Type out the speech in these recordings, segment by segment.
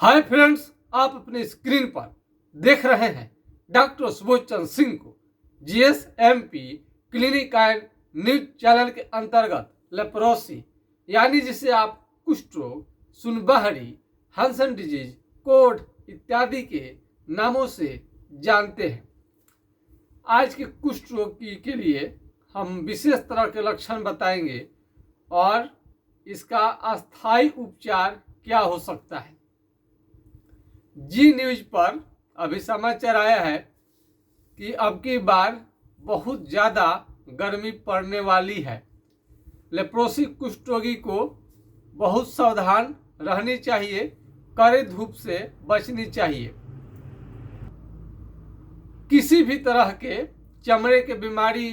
Hi friends, आप अपने screen पर देख रहे हैं डॉक्टर सुबोध चंद्र सिंह को जीएसएमपी क्लिनिक एंड न्यूज चैनल के अंतर्गत लेप्रोसी यानी जिसे आप कुष्ठ रोग, सुनबहरी, हंसन डिजीज, कोढ़ इत्यादि के नामों से जानते हैं। आज के कुष्ठ रोग के लिए हम विशेष तरह के लक्षण बताएंगे और इसका अस्थायी उपचार क्या हो सकता है। जी न्यूज पर अभी समाचार आया है कि अब की बार बहुत ज़्यादा गर्मी पड़ने वाली है। लेप्रोसी कुष्ठ रोगी को बहुत सावधान रहनी चाहिए, कड़े धूप से बचनी चाहिए। किसी भी तरह के चमड़े के बीमारी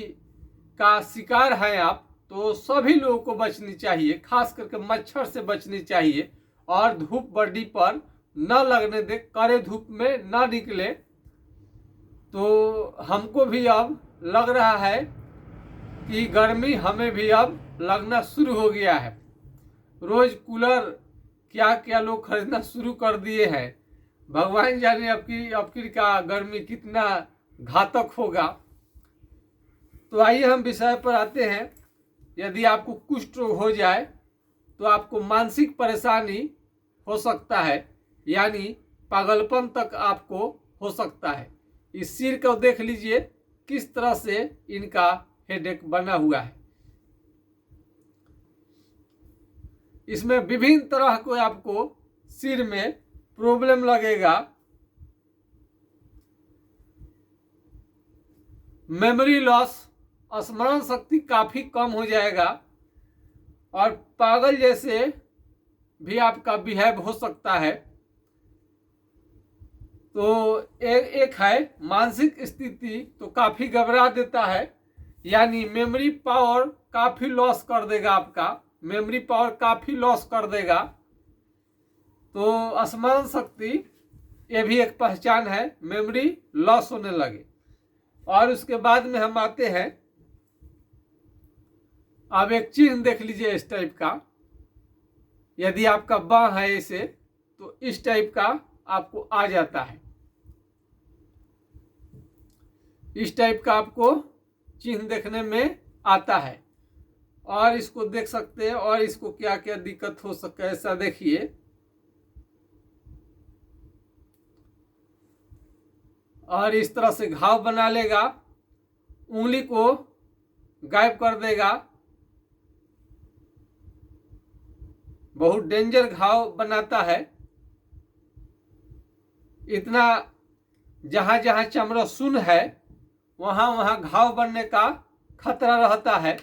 का शिकार हैं आप तो सभी लोगों को बचनी चाहिए, खास करके मच्छर से बचनी चाहिए और धूप बॉडी पर न लगने दे, कड़े धूप में न निकले। तो हमको भी अब लग रहा है कि गर्मी हमें भी अब लगना शुरू हो गया है। रोज कूलर क्या क्या लोग खरीदना शुरू कर दिए हैं। भगवान जाने अब की का गर्मी कितना घातक होगा। तो आइए हम विषय पर आते हैं। यदि आपको कुष्ठ रोग हो जाए तो आपको मानसिक परेशानी हो सकता है, यानी पागलपन तक आपको हो सकता है। इस सिर को देख लीजिए किस तरह से इनका हेडेक बना हुआ है। इसमें विभिन्न तरह को आपको सिर में प्रॉब्लम लगेगा। मेमोरी लॉस, स्मरण शक्ति काफी कम हो जाएगा और पागल जैसे भी आपका बिहेव हो सकता है। तो एक है मानसिक स्थिति, तो काफी घबरा देता है, यानी मेमोरी पावर काफी लॉस कर देगा। आपका मेमोरी पावर काफी लॉस कर देगा। तो स्मरण शक्ति ये भी एक पहचान है, मेमोरी लॉस होने लगे। और उसके बाद में हम आते हैं, अब एक चिन्ह देख लीजिए इस टाइप का। यदि आपका बाँ है इसे, तो इस टाइप का आपको आ जाता है। इस टाइप का आपको चिन्ह देखने में आता है और इसको देख सकते हैं। और इसको क्या क्या दिक्कत हो सके ऐसा देखिए। और इस तरह से घाव बना लेगा, उंगली को गायब कर देगा। बहुत डेंजर घाव बनाता है। इतना जहां जहां चमड़ा सुन्न है वहां वहां घाव बनने का खतरा रहता है।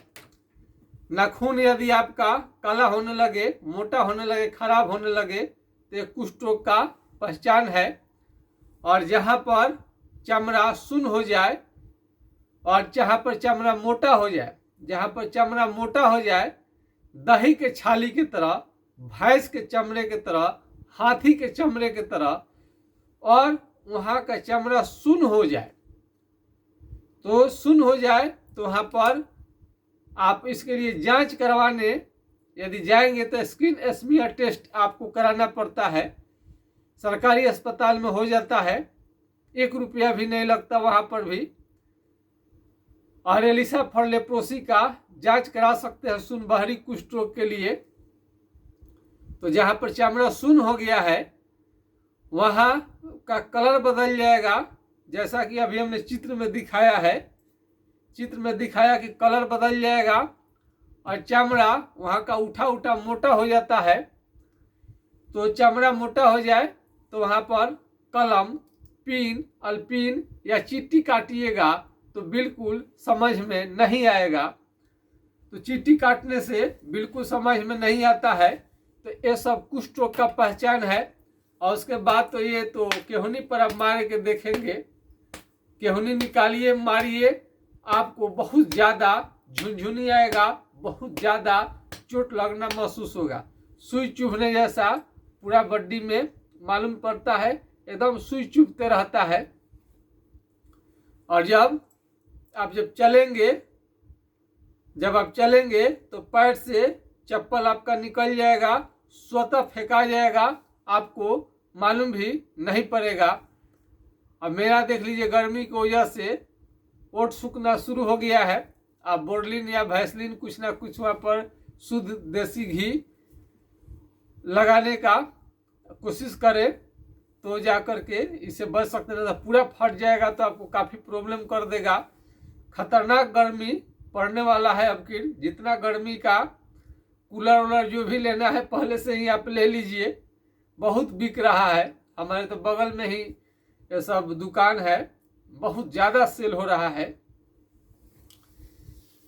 नाखून यदि आपका काला होने लगे, मोटा होने लगे, खराब होने लगे तो ये कुष्ठ रोग का पहचान है। और जहां पर चमड़ा सुन्न हो जाए और जहां पर चमड़ा मोटा हो जाए, जहां पर चमड़ा मोटा हो जाए, दही के छाली की तरह, भैंस के चमड़े की तरह, हाथी के चमड़े की तरह, और वहां का चमड़ा सुन्न हो जाए, तो सुन्न हो जाए तो वहां पर आप इसके लिए जांच करवाने यदि जाएंगे तो स्किन स्मीयर टेस्ट आपको कराना पड़ता है। सरकारी अस्पताल में हो जाता है, 1 रुपया भी नहीं लगता वहां पर भी। और एलिसा फॉर लेप्रोसी का जांच करा सकते हैं सुनबहरी कुष्ठ रोग के लिए। तो जहां पर चमड़ा सुन्न हो गया है वहां का कलर बदल जाएगा, जैसा कि अभी हमने चित्र में दिखाया है। चित्र में दिखाया कि कलर बदल जाएगा और चमड़ा वहां का उठा उठा मोटा हो जाता है। तो चमड़ा मोटा हो जाए तो वहां पर कलम, पिन, अल्पिन या चीटी काटिएगा तो बिल्कुल समझ में नहीं आएगा। तो चीटी काटने से बिल्कुल समझ में नहीं आता है। तो ये सब कुष्ठ रोग का पहचान है। और उसके बाद तो ये तो केहुनी पर आप मार के देखेंगे, केहुनी निकालिए, मारिए, आपको बहुत ज़्यादा झुनझुनी आएगा, बहुत ज़्यादा चोट लगना महसूस होगा, सुई चुभने जैसा पूरा बॉडी में मालूम पड़ता है, एकदम सुई चुभते रहता है। और जब आप चलेंगे तो पैर से चप्पल आपका निकल जाएगा, स्वतः फेंका जाएगा, आपको मालूम भी नहीं पड़ेगा। अब मेरा देख लीजिए, गर्मी की वजह से ओठ सूखना शुरू हो गया है। आप बोरलिन या भैसलिन कुछ ना कुछ वहाँ पर शुद्ध देसी घी लगाने का कोशिश करें तो जा कर के इससे बच सकते हैं। तो पूरा फट जाएगा तो आपको काफ़ी प्रॉब्लम कर देगा। खतरनाक गर्मी पड़ने वाला है। अब की जितना गर्मी का कूलर वूलर जो भी लेना है पहले से ही आप ले लीजिए, बहुत बिक रहा है। हमारे तो बगल में ही ये सब दुकान है, बहुत ज़्यादा सेल हो रहा है।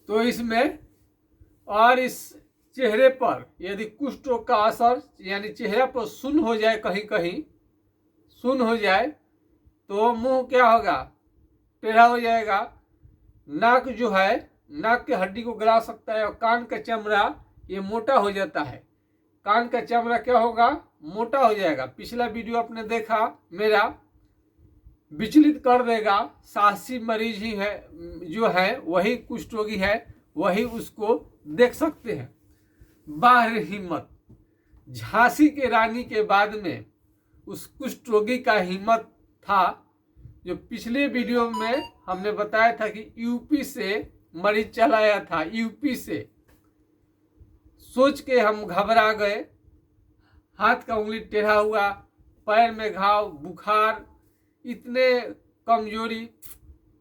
तो इसमें और इस चेहरे पर यदि कुष्ठ रोग का असर यानी चेहरे पर सुन्न हो जाए, कहीं कहीं सुन्न हो जाए तो मुंह क्या होगा, टेढ़ा हो जाएगा। नाक जो है, नाक की हड्डी को गला सकता है। और कान का चमड़ा ये मोटा हो जाता है। कान का चमड़ा क्या होगा, मोटा हो जाएगा। पिछला वीडियो आपने देखा मेरा, विचलित कर देगा। साहसी मरीज ही है जो है, वही कुष्ठ रोगी है, वही उसको देख सकते हैं। बाहर हिम्मत, झांसी के रानी के बाद में उस कुष्ठ रोगी का हिम्मत था। जो पिछले वीडियो में हमने बताया था कि यूपी से मरीज चलाया था, यूपी से। सोच के हम घबरा गए। हाथ का उंगली टेढ़ा हुआ, पैर में घाव, बुखार, इतने कमजोरी,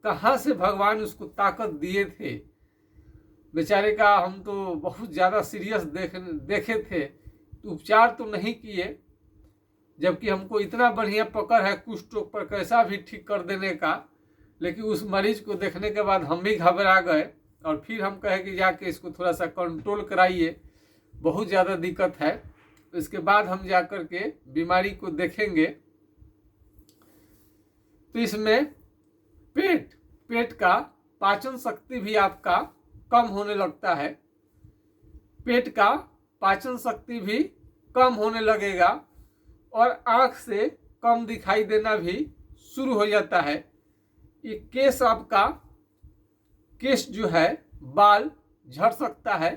कहाँ से भगवान उसको ताकत दिए थे बेचारे का। हम तो बहुत ज़्यादा सीरियस देखे थे, तो उपचार तो नहीं किए, जबकि हमको इतना बढ़िया पकड़ है कुष्ठ रोग पर कैसा भी ठीक कर देने का। लेकिन उस मरीज को देखने के बाद हम भी घबरा गए और फिर हम कहे कि जाके इसको थोड़ा सा कंट्रोल कराइए, बहुत ज़्यादा दिक्कत है। इसके बाद हम जा कर के बीमारी को देखेंगे। तो इसमें पेट का पाचन शक्ति भी आपका कम होने लगता है। पेट का पाचन शक्ति भी कम होने लगेगा और आँख से कम दिखाई देना भी शुरू हो जाता है। ये केस आपका, केस जो है बाल झड़ सकता है,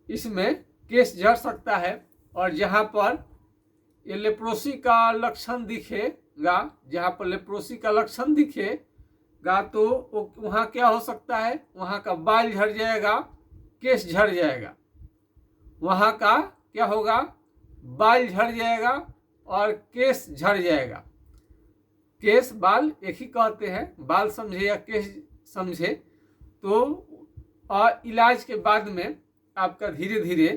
इसमें केस झड़ सकता है। और जहाँ पर ये लेप्रोसी का लक्षण दिखेगा, जहाँ पर लेप्रोसी का लक्षण दिखेगा तो वहाँ क्या हो सकता है, वहाँ का बाल झड़ जाएगा, केस झड़ जाएगा। वहाँ का क्या होगा, बाल झड़ जाएगा और केस झड़ जाएगा। केस बाल एक ही कहते हैं, बाल समझे या केस समझे। तो और इलाज के बाद में आपका धीरे धीरे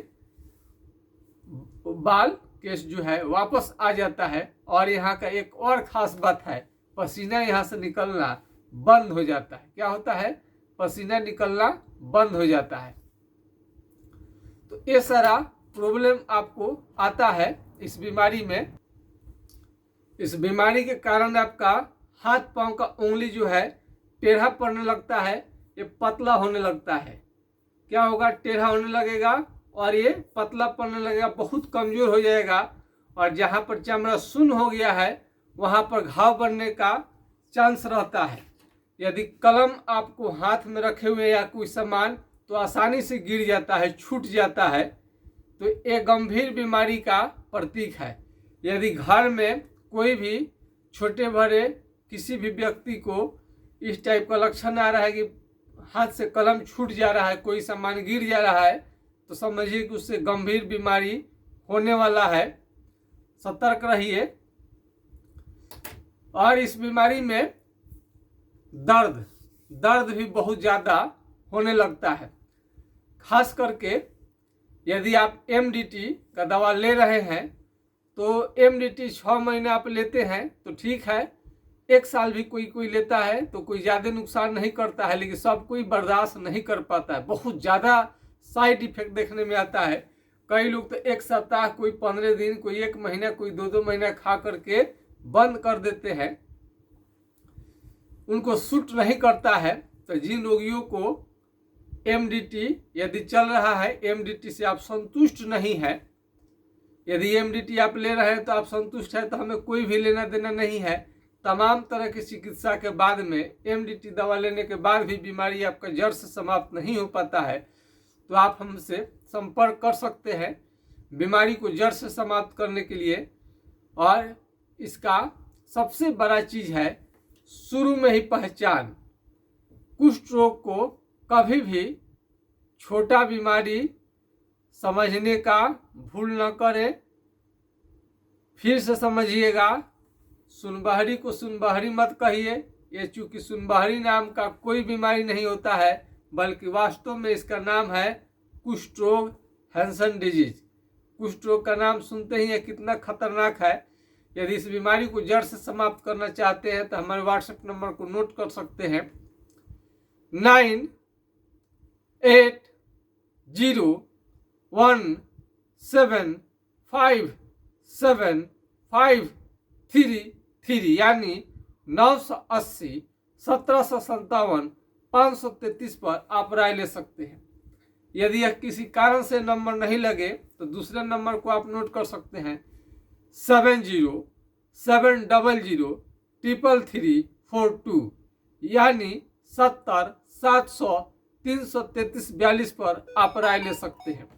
बाल केस जो है वापस आ जाता है। और यहाँ का एक और खास बात है, पसीना यहाँ से निकलना बंद हो जाता है। क्या होता है, पसीना निकलना बंद हो जाता है। तो ये सारा प्रॉब्लम आपको आता है इस बीमारी में। इस बीमारी के कारण आपका हाथ पांव का उंगली जो है टेढ़ा पड़ने लगता है, ये पतला होने लगता है। क्या होगा, टेढ़ा होने लगेगा और ये पतला पड़ने लगेगा, बहुत कमजोर हो जाएगा। और जहाँ पर चमड़ा सुन्न हो गया है वहाँ पर घाव बनने का चांस रहता है। यदि कलम आपको हाथ में रखे हुए या कोई सामान तो आसानी से गिर जाता है, छूट जाता है। तो ये गंभीर बीमारी का प्रतीक है। यदि घर में कोई भी छोटे बड़े किसी भी व्यक्ति को इस टाइप का लक्षण आ रहा है कि हाथ से कलम छूट जा रहा है, कोई सामान गिर जा रहा है, तो समझिए कि उससे गंभीर बीमारी होने वाला है। सतर्क रहिए। और इस बीमारी में दर्द भी बहुत ज़्यादा होने लगता है। खास करके यदि आप MDT का दवा ले रहे हैं तो MDT 6 महीने आप लेते हैं तो ठीक है, 1 साल भी कोई लेता है तो कोई ज़्यादा नुकसान नहीं करता है। लेकिन सब कोई बर्दाश्त नहीं कर पाता है, बहुत ज़्यादा साइड इफेक्ट देखने में आता है। कई लोग तो 1 सप्ताह, कोई 15 दिन, कोई 1 महीना, कोई 2 महीना खा करके बंद कर देते हैं, उनको सूट नहीं करता है। तो जिन रोगियों को MDT यदि चल रहा है, MDT से आप संतुष्ट नहीं है, यदि MDT आप ले रहे हैं तो आप संतुष्ट है, तो हमें कोई भी लेना देना नहीं है। तमाम तरह की चिकित्सा के बाद में MDT दवा लेने के बाद भी बीमारी आपका जड़ से समाप्त नहीं हो पाता है तो आप हमसे संपर्क कर सकते हैं बीमारी को जड़ से समाप्त करने के लिए। और इसका सबसे बड़ा चीज़ है शुरू में ही पहचान। कुष्ठ रोग को कभी भी छोटा बीमारी समझने का भूल न करें। फिर से समझिएगा, सुनबहरी को सुनबहरी मत कहिए। ये चूंकि सुनबहरी नाम का कोई बीमारी नहीं होता है, बल्कि वास्तव में इसका नाम है कुष्ठ रोग, हैंसन डिजीज। कुष्ठ रोग का नाम सुनते ही ये कितना खतरनाक है। यदि इस बीमारी को जड़ से समाप्त करना चाहते हैं तो हमारे व्हाट्सएप नंबर को नोट कर सकते हैं 9801757533 यानी 980 1757 533 पर आप राय ले सकते हैं। यदि यह किसी कारण से नंबर नहीं लगे तो दूसरे नंबर को आप नोट कर सकते हैं 7070333342 यानी 70 700 333 42 पर आप राय ले सकते हैं।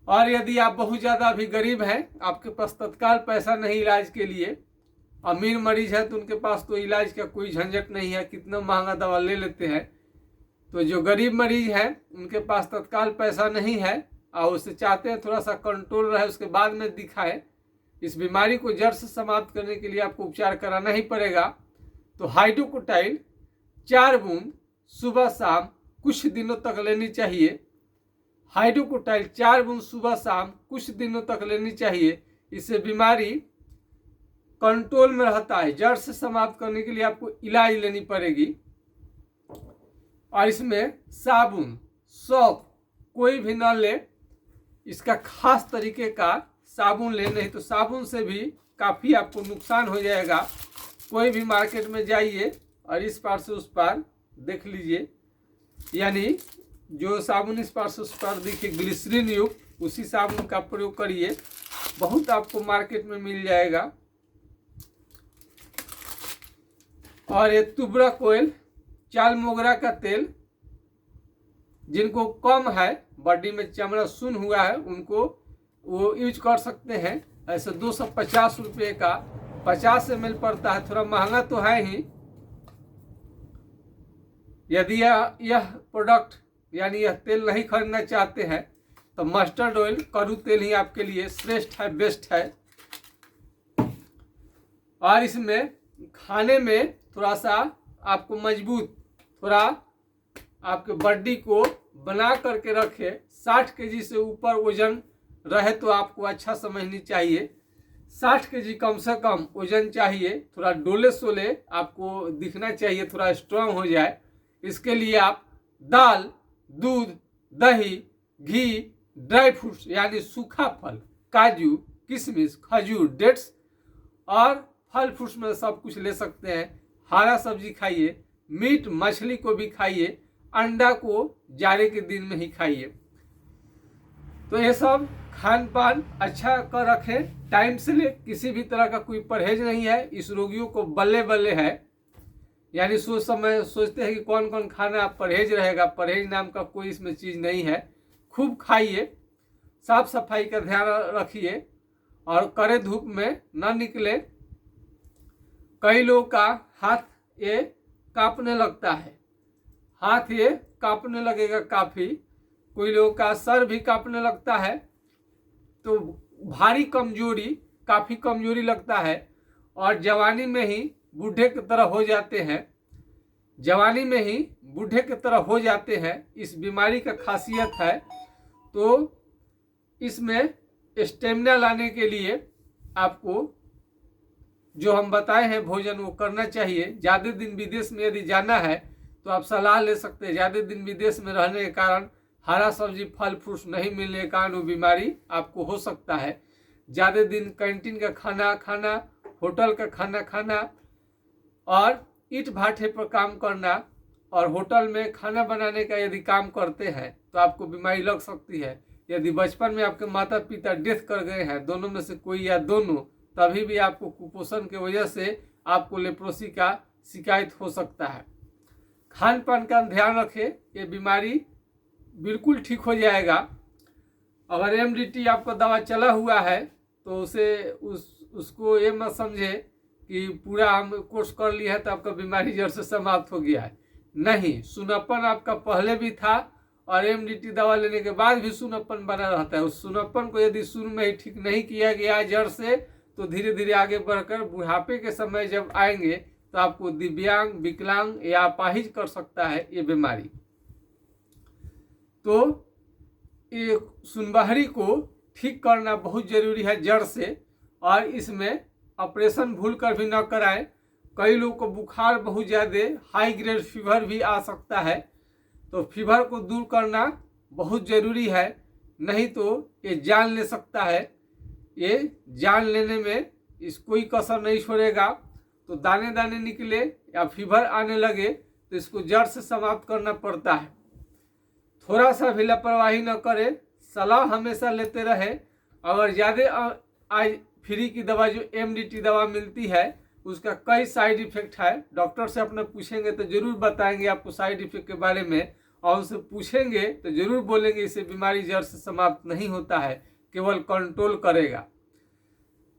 और यदि आप बहुत ज़्यादा अभी गरीब हैं, आपके पास तत्काल पैसा नहीं इलाज के लिए, अमीर मरीज है तो उनके पास तो इलाज का कोई झंझट नहीं है, कितना महंगा दवा ले लेते हैं। तो जो गरीब मरीज है उनके पास तत्काल पैसा नहीं है और उससे चाहते हैं थोड़ा सा कंट्रोल रहे, उसके बाद में दिखाए। इस बीमारी को जड़ से समाप्त करने के लिए आपको उपचार कराना ही पड़ेगा। तो हाइड्रोकोटाइल 4 बूंद सुबह शाम कुछ दिनों तक लेनी चाहिए। हाइड्रोकोटाइल 4 बूंद सुबह शाम कुछ दिनों तक लेनी चाहिए। इससे बीमारी कंट्रोल में रहता है। जड़ से समाप्त करने के लिए आपको इलाज लेनी पड़ेगी। और इसमें साबुन सौंफ कोई भी ना ले, इसका खास तरीके का साबुन ले, नहीं तो साबुन से भी काफ़ी आपको नुकसान हो जाएगा। कोई भी मार्केट में जाइए और इस पार से उस पार देख लीजिए, यानी जो साबुन इस पार से उस पार देखिए ग्लिसरीन युक्त, उसी साबुन का प्रयोग करिए, बहुत आपको मार्केट में मिल जाएगा। और ये तुबरक ऑयल, चाल मोगरा का तेल, जिनको कम है बॉडी में चमड़ा सुन हुआ है उनको वो यूज कर सकते हैं। ऐसे 250 रुपये का 50 ml पड़ता है, थोड़ा महंगा तो है ही। यदि यह प्रोडक्ट यानी यह तेल नहीं खरीदना चाहते हैं तो मस्टर्ड ऑयल, कड़ू तेल ही आपके लिए श्रेष्ठ है, बेस्ट है। और इसमें खाने में थोड़ा सा आपको मजबूत, थोड़ा आपके बॉडी को बना करके रखे। 60 kg से ऊपर वजन रहे तो आपको अच्छा समझनी चाहिए। 60 kg कम से कम वजन चाहिए, थोड़ा डोले सोले आपको दिखना चाहिए, थोड़ा स्ट्रांग हो जाए। इसके लिए आप दाल, दूध, दही, घी, ड्राई फ्रूट्स यानी सूखा फल, काजू, किशमिश, खजूर, डेट्स और फल फ्रूट्स में सब कुछ ले सकते हैं। हरा सब्जी खाइए, मीट मछली को भी खाइए, अंडा को जाड़े के दिन में ही खाइए। तो ये सब खान पान अच्छा कर रखें, टाइम से ले, किसी भी तरह का कोई परहेज नहीं है। इस रोगियों को बल्ले बल्ले है, यानी सोचते हैं कि कौन कौन खाना परहेज रहेगा। परहेज नाम का कोई इसमें चीज़ नहीं है। खूब खाइए, साफ सफाई का ध्यान रखिए और कड़े धूप में न निकले। कई लोगों का हाथ ये कांपने लगता है, हाथ ये कांपने लगेगा काफ़ी। कोई लोगों का सर भी कांपने लगता है, तो भारी कमजोरी, काफ़ी कमजोरी लगता है। और जवानी में ही बूढ़े की तरह हो जाते हैं, जवानी में ही बूढ़े की तरह हो जाते हैं। इस बीमारी का खासियत है। तो इसमें स्टेमिना लाने के लिए आपको जो हम बताए हैं भोजन वो करना चाहिए। ज़्यादा दिन विदेश में यदि जाना है तो आप सलाह ले सकते हैं। ज़्यादा दिन विदेश में रहने के कारण हरा सब्जी फल फ्रूट्स नहीं मिलने के कारण वो बीमारी आपको हो सकता है। ज़्यादा दिन कैंटीन का खाना खाना, होटल का खाना खाना और ईंट भाटे पर काम करना और होटल में खाना बनाने का यदि काम करते हैं तो आपको बीमारी लग सकती है। यदि बचपन में आपके माता पिता डेथ कर गए हैं, दोनों में से कोई या दोनों, तभी भी आपको कुपोषण की वजह से आपको लेप्रोसी का शिकायत हो सकता है। खान पान का ध्यान रखें, ये बीमारी बिल्कुल ठीक हो जाएगा। अगर MDT आपका दवा चला हुआ है तो उसे उसको ये मत समझे कि पूरा हम कोर्स कर लिया है तो आपका बीमारी जड़ से समाप्त हो गया है। नहीं, सुनप्पन आपका पहले भी था और एमडीटी दवा लेने के बाद भी सुनप्पन बना रहता है। उस सुनप्पन को यदि शुरू में ही ठीक नहीं किया गया जड़ से तो धीरे धीरे आगे बढ़कर बुढ़ापे के समय जब आएंगे तो आपको दिव्यांग, विकलांग या अपाहिज कर सकता है ये बीमारी। तो ये सुनबहरी को ठीक करना बहुत जरूरी है जड़ से, और इसमें ऑपरेशन भूल कर भी न कराएं। कई लोगों को बुखार बहुत ज़्यादा हाई ग्रेड फीवर भी आ सकता है, तो फीवर को दूर करना बहुत ज़रूरी है, नहीं तो ये जान ले सकता है। ये जान लेने में इस कोई कसर नहीं छोड़ेगा। तो दाने दाने निकले या फीवर आने लगे तो इसको जड़ से समाप्त करना पड़ता है। थोड़ा सा भी लापरवाही न करे, सलाह हमेशा लेते रहे। अगर ज़्यादा आज फ्री की दवा जो एमडीटी दवा मिलती है उसका कई साइड इफ़ेक्ट है, डॉक्टर से अपने पूछेंगे तो ज़रूर बताएंगे आपको साइड इफ़ेक्ट के बारे में, और उनसे पूछेंगे तो ज़रूर बोलेंगे इससे बीमारी जड़ से समाप्त नहीं होता है, केवल कंट्रोल करेगा।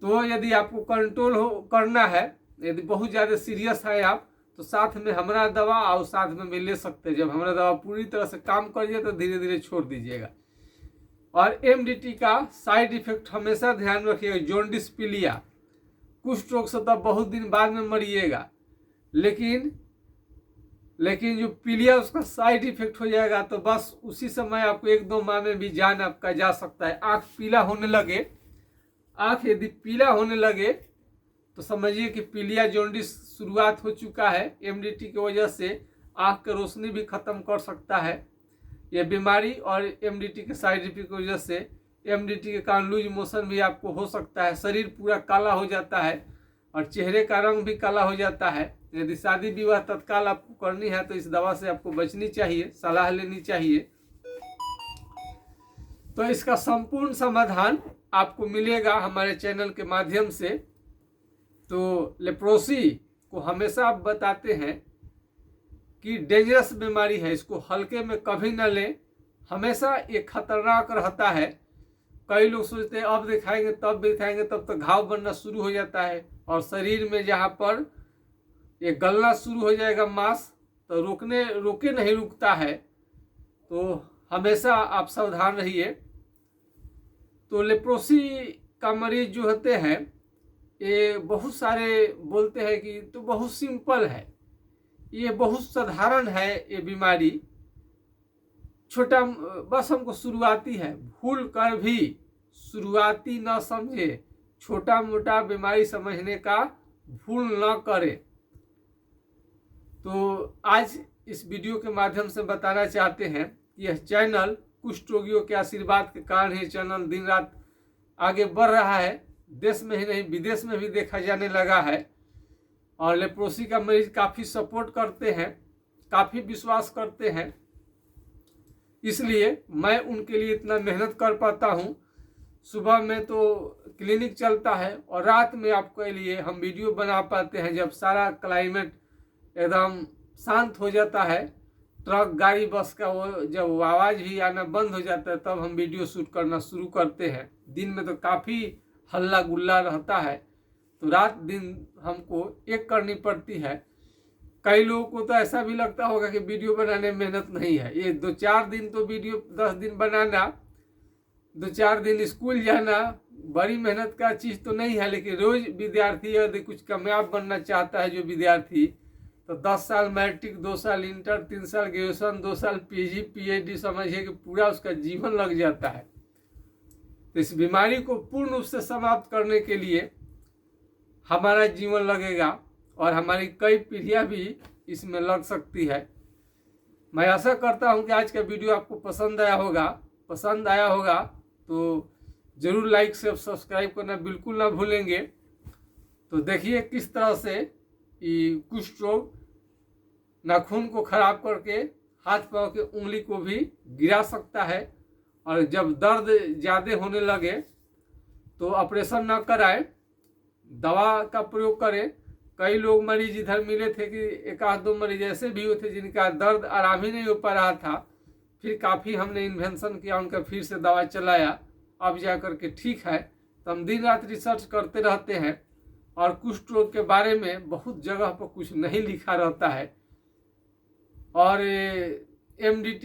तो यदि आपको कंट्रोल करना है, यदि बहुत ज़्यादा सीरियस है आप, तो साथ में हमारा दवा और साथ में भी ले सकते हैं। जब हमारा दवा पूरी तरह से काम कर जाए तो धीरे धीरे छोड़ दीजिएगा। और एमडीटी का साइड इफेक्ट हमेशा ध्यान रखिएगा। जॉन्डिस, पीलिया, कुष्ठ रोग से तो बहुत दिन बाद में मरिएगा, लेकिन जो पीलिया उसका साइड इफेक्ट हो जाएगा तो बस उसी समय आपको 1-2 माह में भी जान आपका जा सकता है। आँख पीला होने लगे, आँख यदि पीला होने लगे तो समझिए कि पीलिया जॉन्डिस शुरुआत हो चुका है। एमडीटी की वजह से आँख की रोशनी भी ख़त्म कर सकता है ये बीमारी, और एमडीटी के साइड इफेक्ट की वजह से एमडीटी के कारण लूज मोशन भी आपको हो सकता है। शरीर पूरा काला हो जाता है और चेहरे का रंग भी काला हो जाता है। यदि शादी विवाह तत्काल आपको करनी है तो इस दवा से आपको बचनी चाहिए, सलाह लेनी चाहिए। तो इसका संपूर्ण समाधान आपको मिलेगा हमारे चैनल के माध्यम से। तो लेप्रोसी को हमेशा आप बताते हैं कि डेंजरस बीमारी है, इसको हल्के में कभी न लें, हमेशा ये खतरनाक रहता है। कई लोग सोचते हैं अब दिखाएंगे तब दिखाएंगे, तब तक घाव बनना शुरू हो जाता है और शरीर में जहाँ पर ये गलना शुरू हो जाएगा मांस, तो रोके नहीं रुकता है। तो हमेशा आप सावधान रहिए। तो लेप्रोसी का मरीज जो होते हैं ये बहुत सारे बोलते हैं कि तो बहुत सिंपल है, ये बहुत साधारण है, ये बीमारी छोटा, बस हमको शुरुआती है, भूल कर भी शुरुआती न समझे, छोटा मोटा बीमारी समझने का भूल न करे। तो आज इस वीडियो के माध्यम से बताना चाहते हैं कि यह चैनल कुष्ठ रोगियों के आशीर्वाद के कारण ही चैनल दिन रात आगे बढ़ रहा है। देश में ही नहीं विदेश में भी देखा जाने लगा है, और लेप्रोसी का मरीज काफ़ी सपोर्ट करते हैं, काफ़ी विश्वास करते हैं, इसलिए मैं उनके लिए इतना मेहनत कर पाता हूँ। सुबह में तो क्लिनिक चलता है और रात में आपके लिए हम वीडियो बना पाते हैं जब सारा क्लाइमेट एकदम शांत हो जाता है, ट्रक गाड़ी बस का वो जब आवाज़ भी आना बंद हो जाता है तब हम वीडियो शूट करना शुरू करते हैं। दिन में तो काफ़ी हल्ला गुल्ला रहता है, तो रात दिन हमको एक करनी पड़ती है। कई लोगों को तो ऐसा भी लगता होगा कि वीडियो बनाने में मेहनत नहीं है, ये 2-4 दिन तो वीडियो 10 दिन बनाना, 2-4 दिन स्कूल जाना बड़ी मेहनत का चीज़ तो नहीं है। लेकिन रोज़ विद्यार्थी यदि कुछ कामयाब बनना चाहता है, जो विद्यार्थी, तो 10 साल मैट्रिक, 2 साल इंटर, 3 साल ग्रेजुएशन, 2 साल पीजी पीएचडी, समझिए कि पूरा उसका जीवन लग जाता है। तो इस बीमारी को पूर्ण रूप से समाप्त करने के लिए हमारा जीवन लगेगा और हमारी कई पीढ़ियाँ भी इसमें लग सकती है। मैं आशा करता हूं कि आज का वीडियो आपको पसंद आया होगा तो ज़रूर लाइक से सब्सक्राइब करना बिल्कुल ना भूलेंगे। तो देखिए किस तरह से कुष्ठ रोग नाखून को खराब करके हाथ पांव के उंगली को भी गिरा सकता है, और जब दर्द ज़्यादा होने लगे तो ऑपरेशन ना कराए, दवा का प्रयोग करें। कई लोग मरीज इधर मिले थे कि 1-2 मरीज ऐसे भी हुए थे जिनका दर्द आराम ही नहीं हो पा रहा था, फिर काफ़ी हमने इन्वेंशन किया, उनका फिर से दवा चलाया, अब जा कर के ठीक है। तो हम दिन रात रिसर्च करते रहते हैं और कुष्ठ रोग के बारे में बहुत जगह पर कुछ नहीं लिखा रहता है और MDT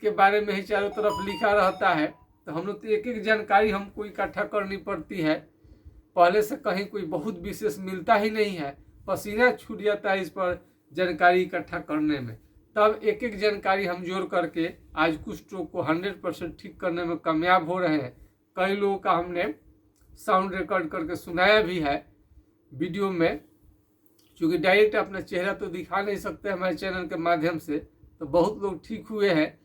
के बारे में ही चारों तरफ लिखा रहता है। तो हम लोग तो एक एक जानकारी हमको इकट्ठा करनी पड़ती है, पहले से कहीं कोई बहुत विशेष मिलता ही नहीं है, पसीना छूट जाता है इस पर जानकारी इकट्ठा करने में। तब एक एक जानकारी हम जोड़ करके आज कुष्ठ रोग को 100% ठीक करने में कामयाब हो रहे हैं। कई लोगों का हमने साउंड रिकॉर्ड करके सुनाया भी है वीडियो में, क्योंकि डायरेक्ट अपना चेहरा तो दिखा नहीं सकते हमारे चैनल के माध्यम से, तो बहुत लोग ठीक हुए हैं।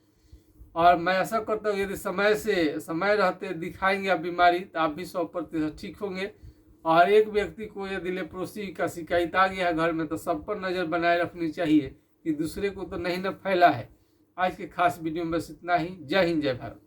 और मैं ऐसा करता हूँ यदि समय रहते दिखाएंगे आप बीमारी तो आप भी 100% ठीक होंगे। और एक व्यक्ति को यदि लेप्रोसी का शिकायत आ गया है घर में तो सब पर नज़र बनाए रखनी चाहिए कि दूसरे को तो नहीं न फैला है। आज के खास वीडियो में बस इतना ही। जय हिंद, जय भारत।